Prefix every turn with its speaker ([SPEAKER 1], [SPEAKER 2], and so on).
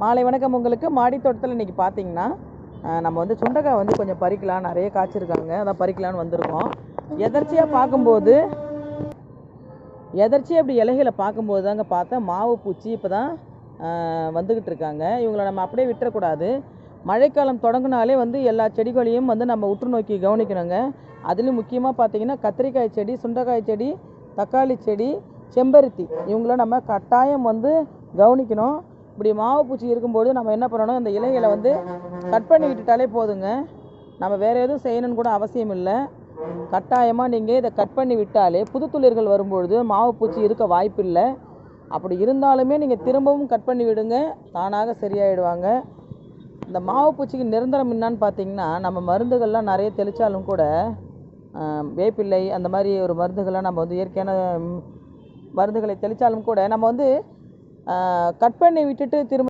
[SPEAKER 1] மாலை வணக்கம் உங்களுக்கு. மாடி தோட்டத்தில் இன்றைக்கி பார்த்தீங்கன்னா நம்ம வந்து சுண்டைக்காய் வந்து கொஞ்சம் பறிக்கலாம், நிறைய காய்ச்சிருக்காங்க, அதான் பறிக்கலான்னு வந்திருக்கோம். எதர்ச்சியாக அப்படி இலைகளை பார்க்கும்போது தாங்க பார்த்தேன் மாவு பூச்சி இப்போ தான் வந்துக்கிட்டு இருக்காங்க. இவங்களை நம்ம அப்படியே விட்டுறக்கூடாது. மழைக்காலம் தொடங்கினாலே வந்து எல்லா செடிகளையும் வந்து நம்ம உற்று நோக்கி கவனிக்கணுங்க. அதுலேயும் முக்கியமாக பார்த்தீங்கன்னா கத்திரிக்காய் செடி, சுண்டைக்காய் செடி, தக்காளி செடி, செம்பருத்தி இவங்கள நம்ம கட்டாயம் வந்து கவனிக்கணும். இப்படி மாவு பூச்சி இருக்கும்போது நம்ம என்ன பண்ணணும், இந்த இலைகளை வந்து கட் பண்ணி விட்டுட்டாலே போதுங்க. நம்ம வேறு எதுவும் செய்யணும்னு கூட அவசியம் இல்லை. கட்டாயமாக நீங்கள் இதை கட் பண்ணி விட்டாலே புது துளிர்கள் வரும்பொழுது மாவு பூச்சி இருக்க வாய்ப்பில்லை. அப்படி இருந்தாலுமே நீங்கள் திரும்பவும் கட் பண்ணி விடுங்க, தானாக சரியாயிடுவாங்க. இந்த மாவு பூச்சிக்கு நிரந்தரம் என்னான்னு பார்த்தீங்கன்னா, நம்ம மருந்துகள்லாம் நிறைய தெளித்தாலும் கூட வேப்பிள்ளை அந்த மாதிரி ஒரு மருந்துகள்லாம் நம்ம வந்து இயற்கையான மருந்துகளை தெளித்தாலும் கூட நம்ம வந்து கட் பண்ணி விட்டுட்டு திரும்ப